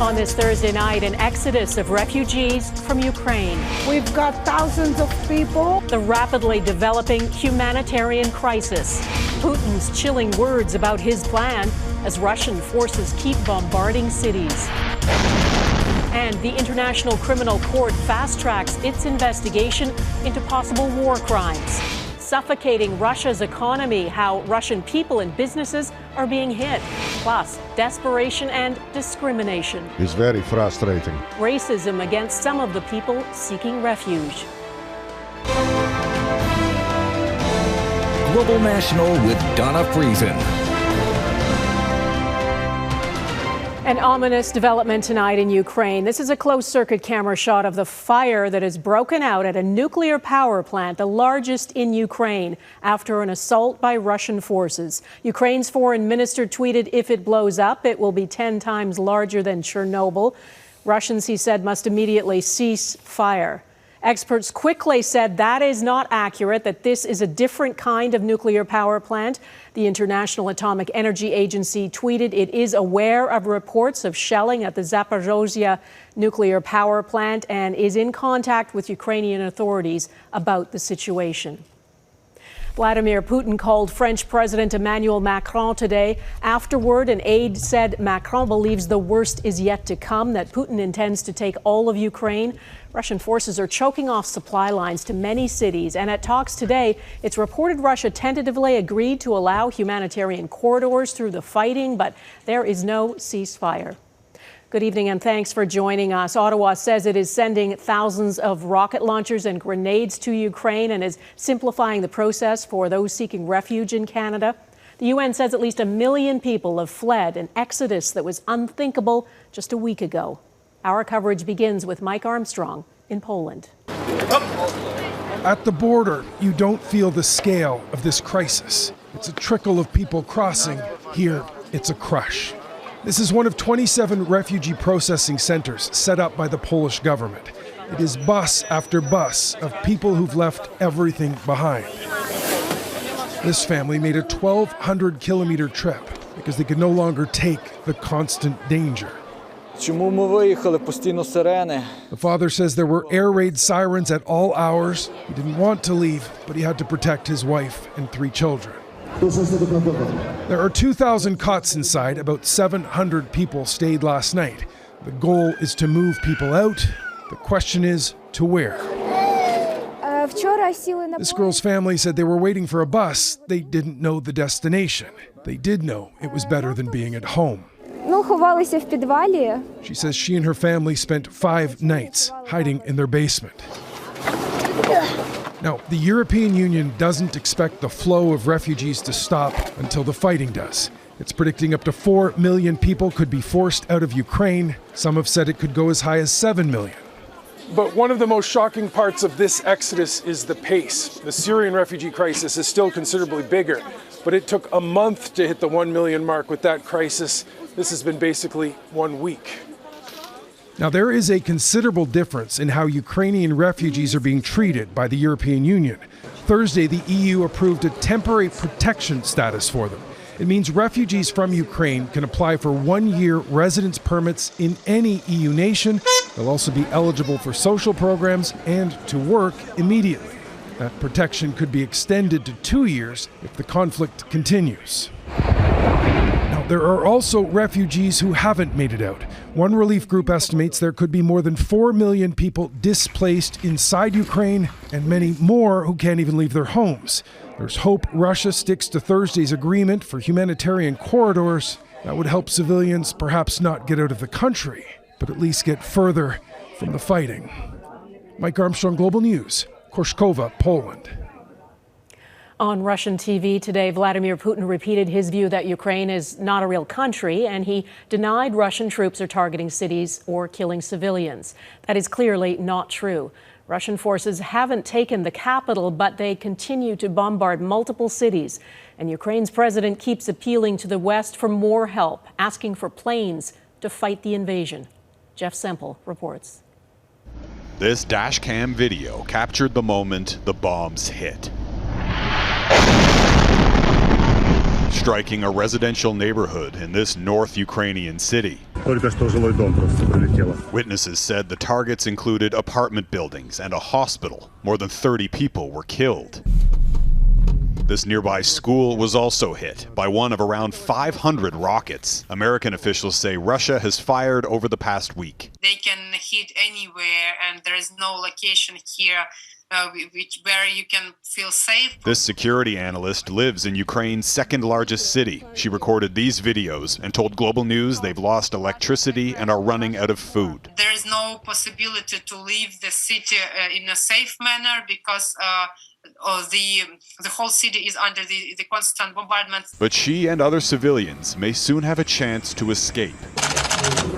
On this Thursday night, an exodus of refugees from Ukraine. We've got thousands of people. The rapidly developing humanitarian crisis. Putin's chilling words about his plan as Russian forces keep bombarding cities. And the International Criminal Court fast-tracks its investigation into possible war crimes. Suffocating Russia's economy, how Russian people and businesses are being hit. Plus, desperation and discrimination. It's very frustrating. Racism against some of the people seeking refuge. Global National with Donna Friesen. An ominous development tonight in Ukraine. This is a closed-circuit camera shot of the fire that has broken out at a nuclear power plant, the largest in Ukraine, after an assault by Russian forces. Ukraine's foreign minister tweeted, "If it blows up, it will be 10 times larger than Chernobyl." Russians, he said, must immediately cease fire. Experts quickly said that is not accurate, that this is a different kind of nuclear power plant. The International Atomic Energy Agency tweeted it is aware of reports of shelling at the Zaporozhye nuclear power plant and is in contact with Ukrainian authorities about the situation. Vladimir Putin called French President Emmanuel Macron today. Afterward, an aide said Macron believes the worst is yet to come, that Putin intends to take all of Ukraine. Russian forces are choking off supply lines to many cities, and at talks today, it's reported Russia tentatively agreed to allow humanitarian corridors through the fighting, but there is no ceasefire. Good evening and thanks for joining us. Ottawa says it is sending thousands of rocket launchers and grenades to Ukraine and is simplifying the process for those seeking refuge in Canada. The UN says at least 1 million people have fled, an exodus that was unthinkable just a week ago. Our coverage begins with Mike Armstrong in Poland. At the border, you don't feel the scale of this crisis. It's a trickle of people crossing. Here, it's a crush. This is one of 27 refugee processing centers set up by the Polish government. It is bus after bus of people who've left everything behind. This family made a 1,200-kilometer trip because they could no longer take the constant danger. The father says there were air raid sirens at all hours. He didn't want to leave, but he had to protect his wife and 3 children. There are 2,000 cots inside. About 700 people stayed last night. The goal is to move people out. The question is, to where? This girl's family said they were waiting for a bus. They didn't know the destination. They did know it was better than being at home. She says she and her family spent 5 nights hiding in their basement. Now, the European Union doesn't expect the flow of refugees to stop until the fighting does. It's predicting up to 4 million people could be forced out of Ukraine. Some have said it could go as high as 7 million. But one of the most shocking parts of this exodus is the pace. The Syrian refugee crisis is still considerably bigger, but it took a month to hit the 1 million mark with that crisis. This has been basically 1 week. Now, there is a considerable difference in how Ukrainian refugees are being treated by the European Union. Thursday, the EU approved a temporary protection status for them. It means refugees from Ukraine can apply for 1-year residence permits in any EU nation. They'll also be eligible for social programs and to work immediately. That protection could be extended to 2 years if the conflict continues. Now, there are also refugees who haven't made it out. One relief group estimates there could be more than 4 million people displaced inside Ukraine and many more who can't even leave their homes. There's hope Russia sticks to Thursday's agreement for humanitarian corridors. That would help civilians perhaps not get out of the country, but at least get further from the fighting. Mike Armstrong, Global News, Koszkowa, Poland. On Russian TV today, Vladimir Putin repeated his view that Ukraine is not a real country, and he denied Russian troops are targeting cities or killing civilians. That is clearly not true. Russian forces haven't taken the capital, but they continue to bombard multiple cities. And Ukraine's president keeps appealing to the West for more help, asking for planes to fight the invasion. Jeff Semple reports. This dashcam video captured the moment the bombs hit. Striking a residential neighborhood in this North Ukrainian city. Witnesses said the targets included apartment buildings and a hospital. More than 30 people were killed. This nearby school was also hit by one of around 500 rockets. American officials say Russia has fired over the past week. They can hit anywhere, and there is no location here where you can feel safe. This security analyst lives in Ukraine's second largest city. She recorded these videos and told Global News they've lost electricity and are running out of food. There is no possibility to leave the city in a safe manner because the whole city is under the constant bombardment. But she and other civilians may soon have a chance to escape.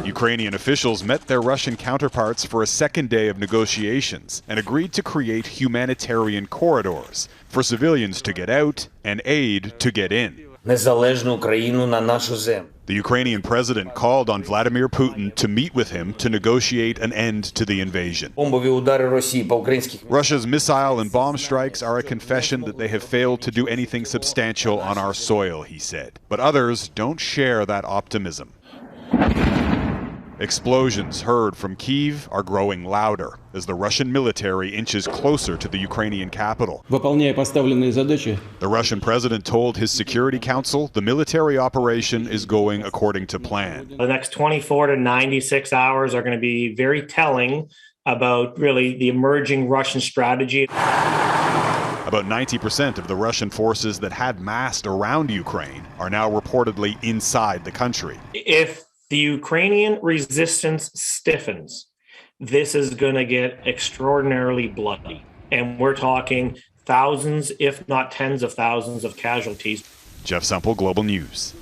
Ukrainian officials met their Russian counterparts for a second day of negotiations and agreed to create humanitarian corridors for civilians to get out and aid to get in. Незалежну Україну на нашу землю. The Ukrainian president called on Vladimir Putin to meet with him to negotiate an end to the invasion. Бомбові удари Росії по українських. Russia's missile and bomb strikes are a confession that they have failed to do anything substantial on our soil, he said. But others don't share that optimism. Explosions heard from Kyiv are growing louder as the Russian military inches closer to the Ukrainian capital. Выполняя поставленные задачи. The Russian president told his Security Council the military operation is going according to plan. The next 24 to 96 hours are going to be very telling about really the emerging Russian strategy. About 90% of the Russian forces that had massed around Ukraine are now reportedly inside the country. If the Ukrainian resistance stiffens, this is going to get extraordinarily bloody. And we're talking thousands, if not tens of thousands of casualties. Jeff Semple, Global News.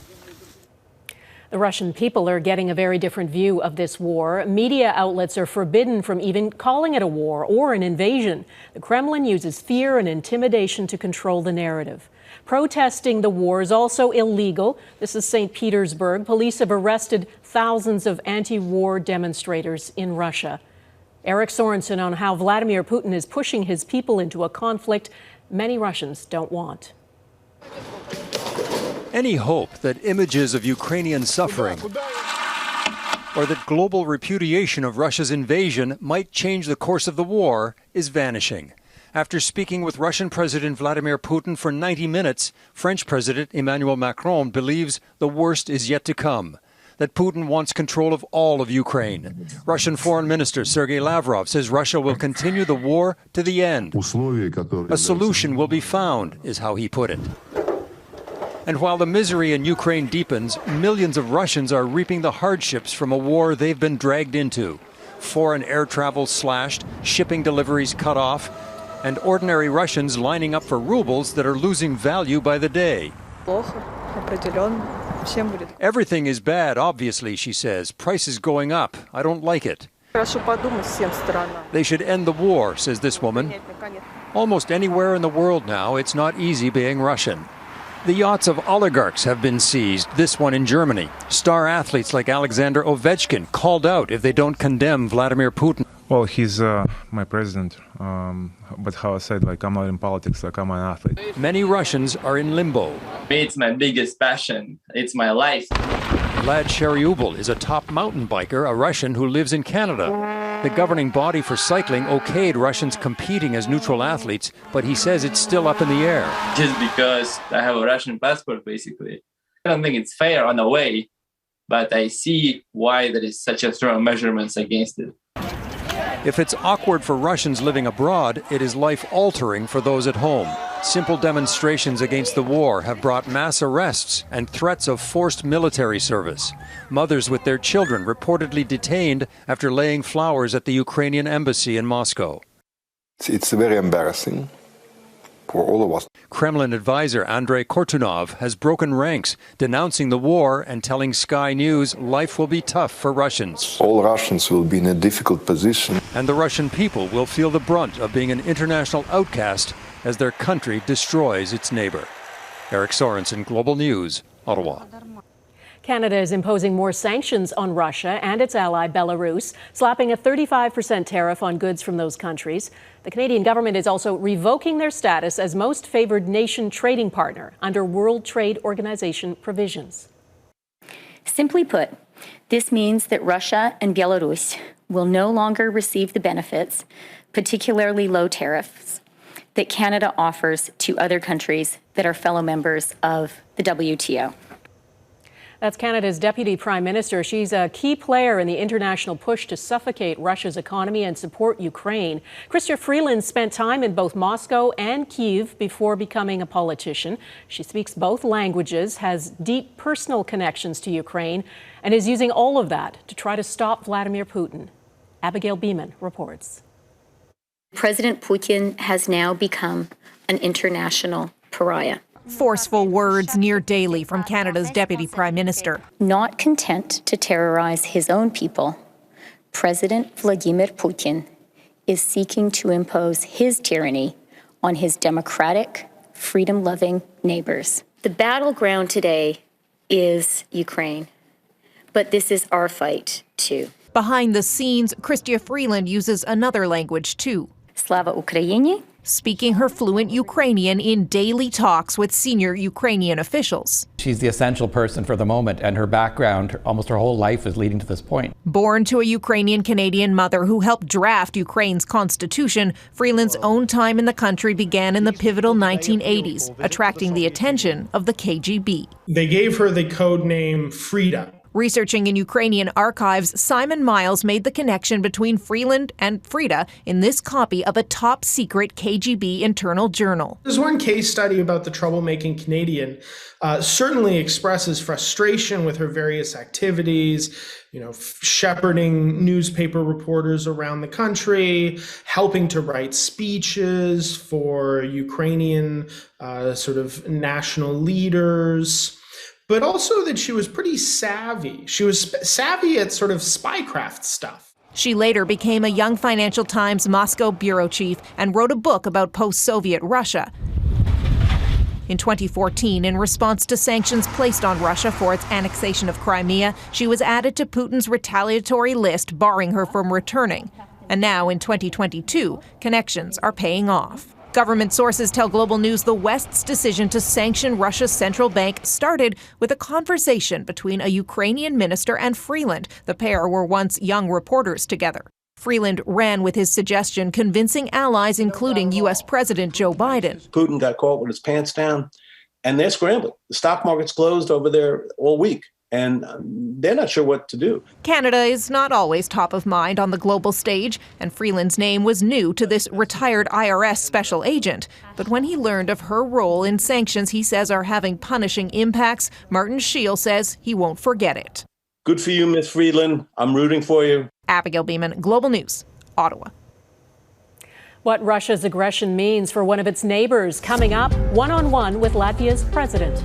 The Russian people are getting a very different view of this war. Media outlets are forbidden from even calling it a war or an invasion. The Kremlin uses fear and intimidation to control the narrative. Protesting the war is also illegal. This is St. Petersburg. Police have arrested thousands of anti-war demonstrators in Russia. Eric Sorensen on how Vladimir Putin is pushing his people into a conflict many Russians don't want. Any hope that images of Ukrainian suffering or that global repudiation of Russia's invasion might change the course of the war is vanishing. After speaking with Russian President Vladimir Putin for 90 minutes, French President Emmanuel Macron believes the worst is yet to come, that Putin wants control of all of Ukraine. Russian Foreign Minister Sergei Lavrov says Russia will continue the war to the end. A solution will be found, is how he put it. And while the misery in Ukraine deepens, millions of Russians are reaping the hardships from a war they've been dragged into. Foreign air travel slashed, shipping deliveries cut off, and ordinary Russians lining up for rubles that are losing value by the day. Everything is bad, obviously, she says. Prices going up. I don't like it. They should end the war, says this woman. Almost anywhere in the world now, it's not easy being Russian. The yachts of oligarchs have been seized, this one in Germany. Star athletes like Alexander Ovechkin called out if they don't condemn Vladimir Putin. Well, he's my president, but how I said, like, I'm not in politics, like, I'm an athlete. Many Russians are in limbo. It's my biggest passion. It's my life. Vlad Shariubal is a top mountain biker, a Russian who lives in Canada. The governing body for cycling okayed Russians competing as neutral athletes, but he says it's still up in the air. Just because I have a Russian passport, basically. I don't think it's fair on the way, but I see why there is such a strong measurements against it. If it's awkward for Russians living abroad, it is life-altering for those at home. Simple demonstrations against the war have brought mass arrests and threats of forced military service. Mothers with their children reportedly detained after laying flowers at the Ukrainian embassy in Moscow. It's very embarrassing for all of us. Kremlin advisor Andrei Kortunov has broken ranks, denouncing the war and telling Sky News life will be tough for Russians. All Russians will be in a difficult position. And the Russian people will feel the brunt of being an international outcast as their country destroys its neighbor. Eric Sorensen, Global News, Ottawa. Canada is imposing more sanctions on Russia and its ally Belarus, slapping a 35% tariff on goods from those countries. The Canadian government is also revoking their status as most favored nation trading partner under World Trade Organization provisions. Simply put, This means that Russia and Belarus will no longer receive the benefits, particularly low tariffs, that Canada offers to other countries that are fellow members of the WTO. That's Canada's Deputy Prime Minister. She's a key player in the international push to suffocate Russia's economy and support Ukraine. Chrystia Freeland spent time in both Moscow and Kyiv before becoming a politician. She speaks both languages, has deep personal connections to Ukraine, and is using all of that to try to stop Vladimir Putin. Abigail Bimman reports. President Putin has now become an international pariah. Forceful words near daily from Canada's Deputy Prime Minister. Not content to terrorize his own people, President Vladimir Putin is seeking to impose his tyranny on his democratic, freedom-loving neighbors. The battleground today is Ukraine, but this is our fight too. Behind the scenes, Chrystia Freeland uses another language too. Slava Ukraini. Speaking her fluent Ukrainian in daily talks with senior Ukrainian officials. She's the essential person for the moment, and her background, almost her whole life, is leading to this point. Born to a Ukrainian-Canadian mother who helped draft Ukraine's constitution, Freeland's own time in the country began in the pivotal 1980s, attracting the attention of the KGB. They gave her the code name Frida. Researching in Ukrainian archives, Simon Miles made the connection between Freeland and Frida in this copy of a top-secret KGB internal journal. There's one case study about the troublemaking Canadian. Certainly expresses frustration with her various activities, shepherding newspaper reporters around the country, helping to write speeches for Ukrainian sort of national leaders. But also that she was pretty savvy. She was savvy at sort of spycraft stuff. She later became a Young Financial Times Moscow bureau chief and wrote a book about post-Soviet Russia. In 2014, in response to sanctions placed on Russia for its annexation of Crimea, she was added to Putin's retaliatory list, barring her from returning. And now, in 2022, connections are paying off. Government sources tell Global News the West's decision to sanction Russia's central bank started with a conversation between a Ukrainian minister and Freeland. The pair were once young reporters together. Freeland ran with his suggestion, convincing allies, including U.S. President Joe Biden. Putin got caught with his pants down, and they're scrambling. The stock market's closed over there all week, and they're not sure what to do. Canada is not always top of mind on the global stage, and Freeland's name was new to this retired IRS special agent. But when he learned of her role in sanctions he says are having punishing impacts, Martin Scheel says he won't forget it. Good for you, Miss Freeland. I'm rooting for you. Abigail Bimman, Global News, Ottawa. What Russia's aggression means for one of its neighbors, coming up one-on-one with Latvia's president.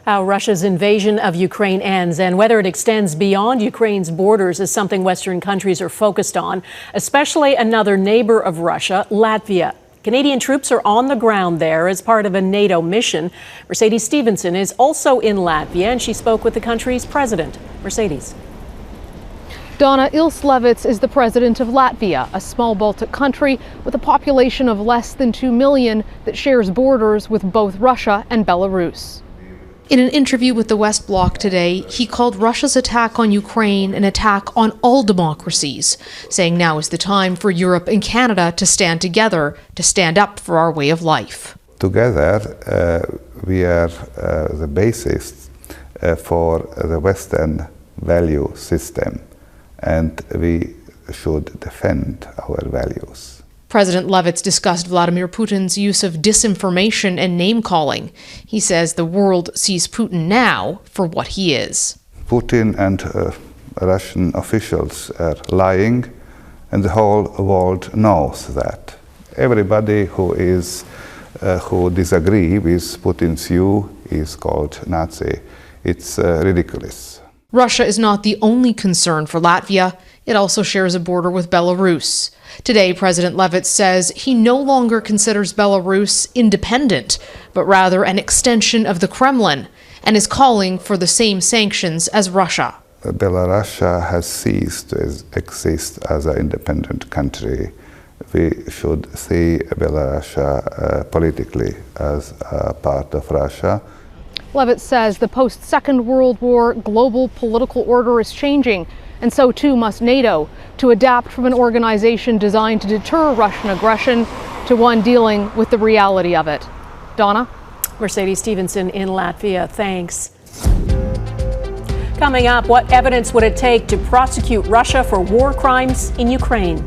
How Russia's invasion of Ukraine ends and whether it extends beyond Ukraine's borders is something Western countries are focused on, especially another neighbor of Russia, Latvia. Canadian troops are on the ground there as part of a NATO mission. Mercedes Stevenson is also in Latvia, and she spoke with the country's president. Mercedes. Donna Ilslevits is the president of Latvia, a small Baltic country with a population of less than 2 million that shares borders with both Russia and Belarus. In an interview with the West Bloc today, he called Russia's attack on Ukraine an attack on all democracies, saying now is the time for Europe and Canada to stand together, to stand up for our way of life. Together, we are the basis for the Western value system, and we should defend our values. President Levits discussed Vladimir Putin's use of disinformation and name-calling. He says the world sees Putin now for what he is. Putin and Russian officials are lying, and the whole world knows that. Everybody who disagree with Putin's view is called Nazi. It's ridiculous. Russia is not the only concern for Latvia. It also shares a border with Belarus. Today, President Levits says he no longer considers Belarus independent, but rather an extension of the Kremlin, and is calling for the same sanctions as Russia. Belarus has ceased to exist as an independent country. We should see Belarus politically as a part of Russia. Levitz says the post-Second World War global political order is changing, and so too must NATO, to adapt from an organization designed to deter Russian aggression to one dealing with the reality of it. Donna? Mercedes Stevenson in Latvia, thanks. Coming up, what evidence would it take to prosecute Russia for war crimes in Ukraine?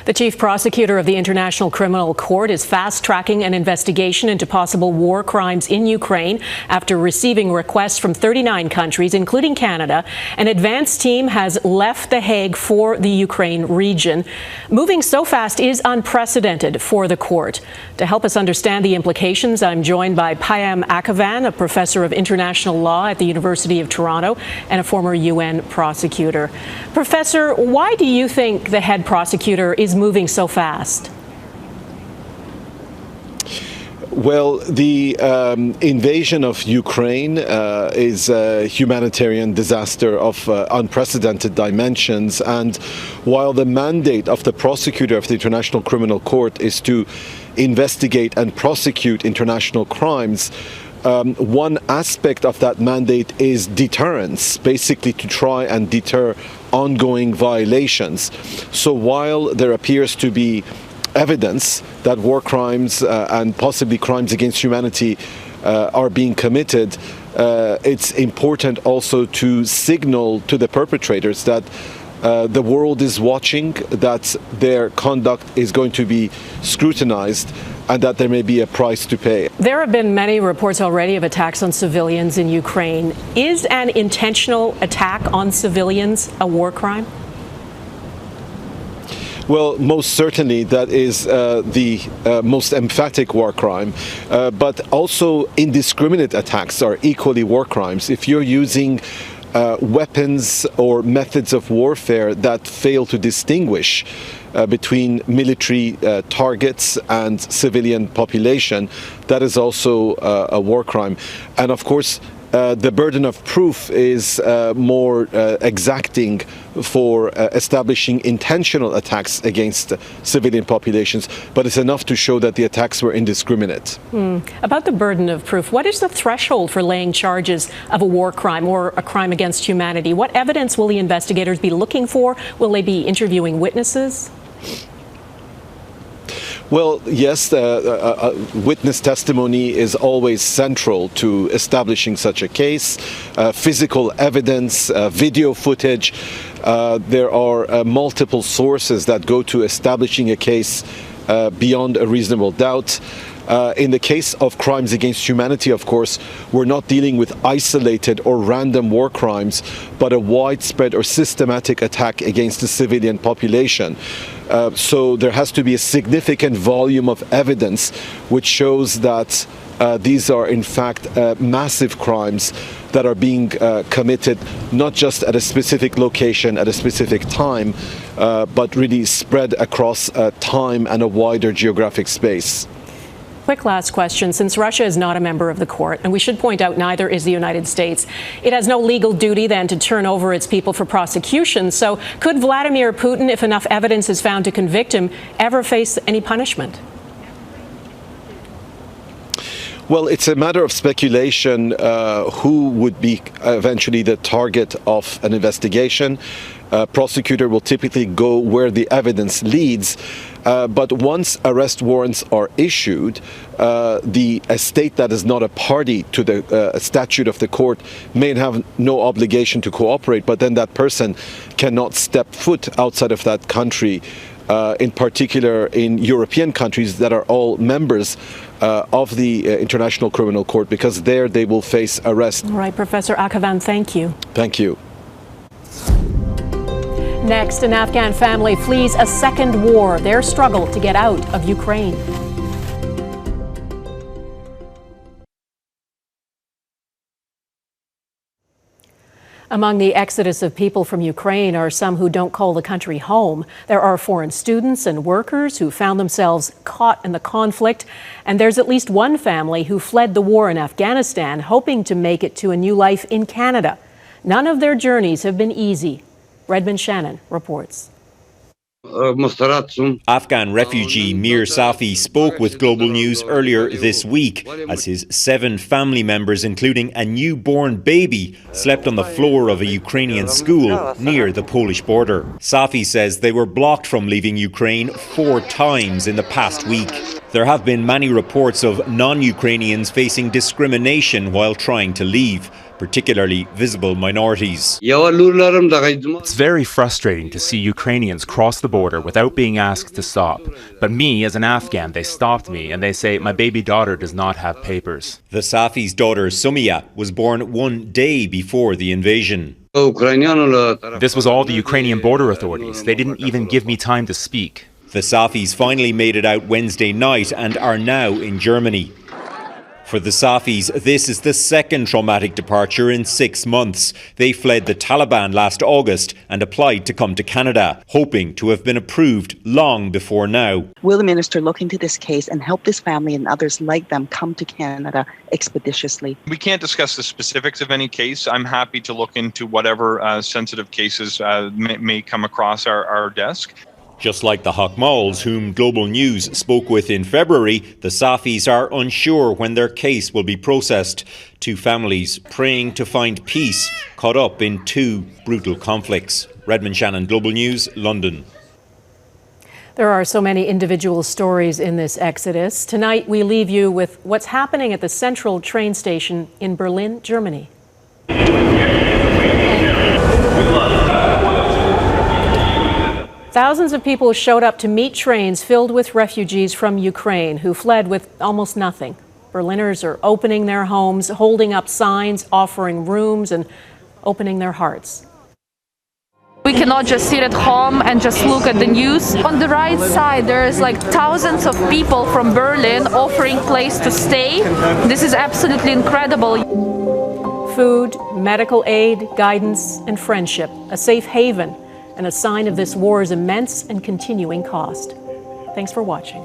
The chief prosecutor of the International Criminal Court is fast-tracking an investigation into possible war crimes in Ukraine after receiving requests from 39 countries, including Canada. An advance team has left The Hague for the Ukraine region. Moving so fast is unprecedented for the court. To help us understand the implications, I'm joined by Payam Akavan, a professor of international law at the University of Toronto and a former UN prosecutor. Professor, why do you think the head prosecutor is moving so fast? Well, the invasion of Ukraine is a humanitarian disaster of unprecedented dimensions. And while the mandate of the prosecutor of the International Criminal Court is to investigate and prosecute international crimes, one aspect of that mandate is deterrence, basically to try and deter ongoing violations. So while there appears to be evidence that war crimes and possibly crimes against humanity are being committed, it's important also to signal to the perpetrators that the world is watching, that their conduct is going to be scrutinized, and that there may be a price to pay. There have been many reports already of attacks on civilians in Ukraine. Is an intentional attack on civilians a war crime? Well, most certainly that is the most emphatic war crime, but also indiscriminate attacks are equally war crimes. If you're using weapons or methods of warfare that fail to distinguish between military targets and civilian population, that is also a war crime. And of course, the burden of proof is more exacting for establishing intentional attacks against civilian populations, but it's enough to show that the attacks were indiscriminate. About the burden of proof, what is the threshold for laying charges of a war crime or a crime against humanity? What evidence will the investigators be looking for? Will they be interviewing witnesses? Well, yes, witness testimony is always central to establishing such a case. Physical evidence, video footage, there are multiple sources that go to establishing a case beyond a reasonable doubt. In the case of crimes against humanity, of course, we're not dealing with isolated or random war crimes, but a widespread or systematic attack against the civilian population. So there has to be a significant volume of evidence which shows that these are in fact massive crimes that are being committed not just at a specific location at a specific time, but really spread across time and a wider geographic space. Quick last question. Since Russia is not a member of the court, and we should point out neither is the United States, it has no legal duty then to turn over its people for prosecution. So could Vladimir Putin, if enough evidence is found to convict him, ever face any punishment? Well, it's a matter of speculation who would be eventually the target of an investigation. Prosecutor will typically go where the evidence leads. But once arrest warrants are issued, a state that is not a party to the statute of the court may have no obligation to cooperate, but then that person cannot step foot outside of that country, in particular in European countries that are all members of the International Criminal Court, because there they will face arrest. All right, Professor Akavan, thank you. Thank you. Next, an Afghan family flees a second war, their struggle to get out of Ukraine. Among the exodus of people from Ukraine are some who don't call the country home. There are foreign students and workers who found themselves caught in the conflict. And there's at least one family who fled the war in Afghanistan, hoping to make it to a new life in Canada. None of their journeys have been easy. Redmond Shannon reports. Afghan refugee Mir Safi spoke with Global News earlier this week as his 7 family members, including a newborn baby, slept on the floor of a Ukrainian school near the Polish border. Safi says they were blocked from leaving Ukraine 4 times in the past week. There have been many reports of non-Ukrainians facing discrimination while trying to leave, particularly visible minorities. It's very frustrating to see Ukrainians cross the border without being asked to stop. But me, as an Afghan, they stopped me and they say my baby daughter does not have papers. The Safi's daughter Sumia was born 1 day before the invasion. This was all the Ukrainian border authorities. They didn't even give me time to speak. The Safis finally made it out Wednesday night and are now in Germany. For the Safis, this is the second traumatic departure in 6 months. They fled the Taliban last August and applied to come to Canada, hoping to have been approved long before now. Will the minister look into this case and help this family and others like them come to Canada expeditiously? We can't discuss the specifics of any case. I'm happy to look into whatever sensitive cases may come across our desk. Just like the Hokmals, whom Global News spoke with in February, the Safis are unsure when their case will be processed. 2 families praying to find peace, caught up in 2 brutal conflicts. Redmond Shannon, Global News, London. There are so many individual stories in this exodus. Tonight, we leave you with what's happening at the Central train station in Berlin, Germany. Thousands of people showed up to meet trains filled with refugees from Ukraine who fled with almost nothing. Berliners are opening their homes, holding up signs, offering rooms, and opening their hearts. We cannot just sit at home and just look at the news. On the right side, there's like thousands of people from Berlin offering place to stay. This is absolutely incredible. Food, medical aid, guidance, and friendship, a safe haven, and a sign of this war's immense and continuing cost. Thanks for watching.